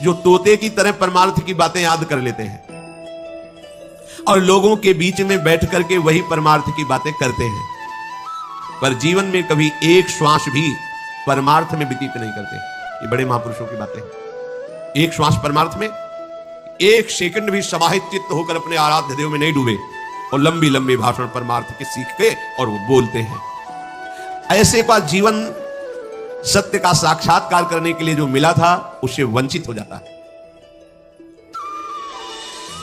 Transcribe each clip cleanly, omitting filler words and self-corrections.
जो तोते की तरह परमार्थ की बातें याद कर लेते हैं और लोगों के बीच में बैठ करके वही परमार्थ की बातें करते हैं, पर जीवन में कभी एक श्वास भी परमार्थ में व्यतीत नहीं करते। ये बड़े महापुरुषों की बातें हैं। एक श्वास परमार्थ में, एक सेकंड भी समाहित चित्त होकर अपने आराध्य देव में नहीं डूबे और लंबी लंबी भाषण परमार्थ के सीख के और वो बोलते हैं। ऐसे का जीवन सत्य का साक्षात्कार करने के लिए जो मिला था उससे वंचित हो जाता है।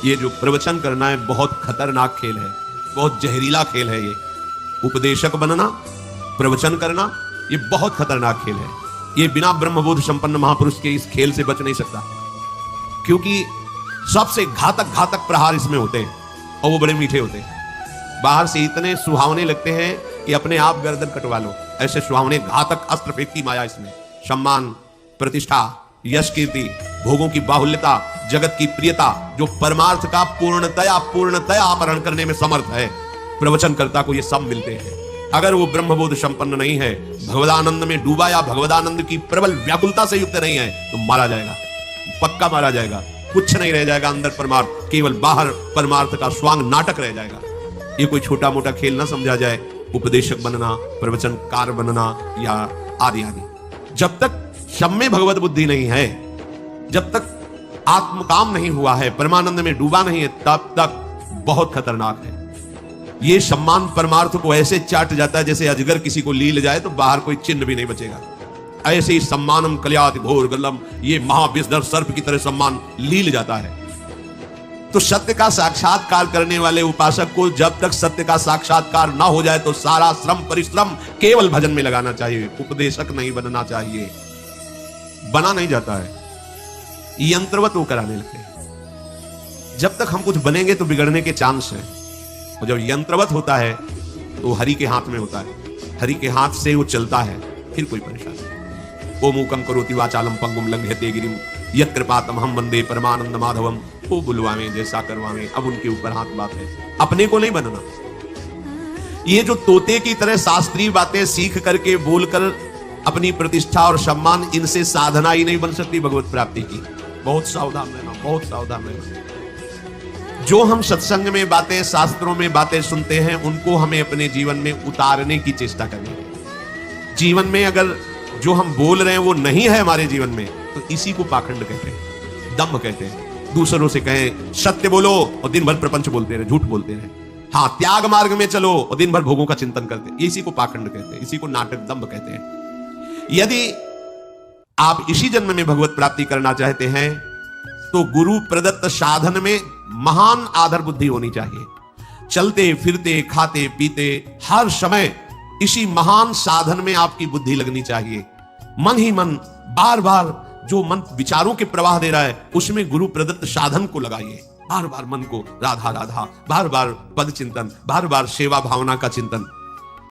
ये जो प्रवचन करना है बहुत खतरनाक खेल है, बहुत जहरीला खेल है। ये उपदेशक बनना, प्रवचन करना, ये बहुत खतरनाक खेल है। ये बिना ब्रह्मबोध संपन्न महापुरुष के इस खेल से बच नहीं सकता, क्योंकि सबसे घातक घातक प्रहार इसमें होते हैं और वो बड़े मीठे होते हैं। बाहर से इतने सुहावने लगते हैं कि अपने आप गर्दन कटवा लो, ऐसे सुहावने घातक अस्त्र फेंकती माया इसमें। सम्मान, प्रतिष्ठा, यश, कीर्ति, भोगों की बाहुल्यता, जगत की प्रियता, जो परमार्थ का पूर्णतया अपहरण करने में समर्थ है, प्रवचनकर्ता को ये सब मिलते हैं। अगर वो ब्रह्मबोध संपन्न नहीं है, भगवदानंद में डूबा या भगवदानंद की प्रबल व्याकुलता से युक्त नहीं है, तो मारा जाएगा, पक्का मारा जाएगा। कुछ नहीं रह जाएगा अंदर परमार्थ, केवल बाहर परमार्थ का स्वांग नाटक रह जाएगा। ये कोई छोटा मोटा खेल ना समझा जाए, उपदेशक बनना, प्रवचनकार बनना या आदि आदि। जब तक सम्य भगवत बुद्धि नहीं है, जब तक आत्मकाम नहीं हुआ है, परमानंद में डूबा नहीं है, तब तक बहुत खतरनाक है। ये सम्मान परमार्थ को ऐसे चाट जाता है जैसे अजगर किसी को लील जाए तो बाहर कोई चिन्ह भी नहीं बचेगा। ऐसे ही सम्मानम कल्याति घोर गलम, ये महाविषधर सर्प की तरह सम्मान लील जाता है। तो सत्य का साक्षात्कार करने वाले उपासक को जब तक सत्य का साक्षात्कार ना हो जाए तो सारा श्रम परिश्रम केवल भजन में लगाना चाहिए। उपदेशक नहीं बनना चाहिए, बना नहीं जाता है, यंत्रवत वो कराने लगते हैं। जब तक हम कुछ बनेंगे तो बिगड़ने के चांस हैं, और जब यंत्रवत होता है तो हरि के हाथ में होता है, हरि के हाथ से वो चलता है, फिर कोई परेशानी नहीं। ओ मूकम करोति वाचालम पंगुम लंघयते गिरिम यत् कृपातम हम वंदे परमानंद माधवम। वो बुलवावे जैसा करवावे, अब उनके ऊपर हाथ बात है, अपने को नहीं बनना। ये जो तोते की तरह शास्त्रीय बातें सीख करके बोलकर अपनी प्रतिष्ठा और सम्मान, इनसे साधना ही नहीं बन सकती भगवत प्राप्ति की। बहुत सावधान रहना, बहुत सावधान रहना। जो हम सत्संग में बातें, शास्त्रों में बातें सुनते हैं, उनको हमें अपने जीवन में उतारने की चेष्टा करनी है। जीवन में अगर जो हम बोल रहे हैं वो नहीं है हमारे जीवन में, तो इसी को पाखंड कहते हैं, दम्भ कहते हैं। दूसरों से कहें सत्य बोलो और दिन भर प्रपंच बोलते रहे, झूठ बोलते रहे। हाँ, त्याग मार्ग में चलो और दिन भर भोगों का चिंतन करते हैं, इसी को पाखंड कहते हैं, इसी को नाटक, दम्भ कहते हैं। यदि आप इसी जन्म में भगवत प्राप्ति करना चाहते हैं तो गुरु प्रदत्त साधन में महान आदर बुद्धि होनी चाहिए। चलते फिरते खाते पीते हर समय इसी महान साधन में आपकी बुद्धि लगनी चाहिए। मन ही मन बार बार जो मन विचारों के प्रवाह दे रहा है उसमें गुरु प्रदत्त साधन को लगाइए। बार बार मन को राधा राधा, बार बार पद चिंतन, बार बार सेवा भावना का चिंतन,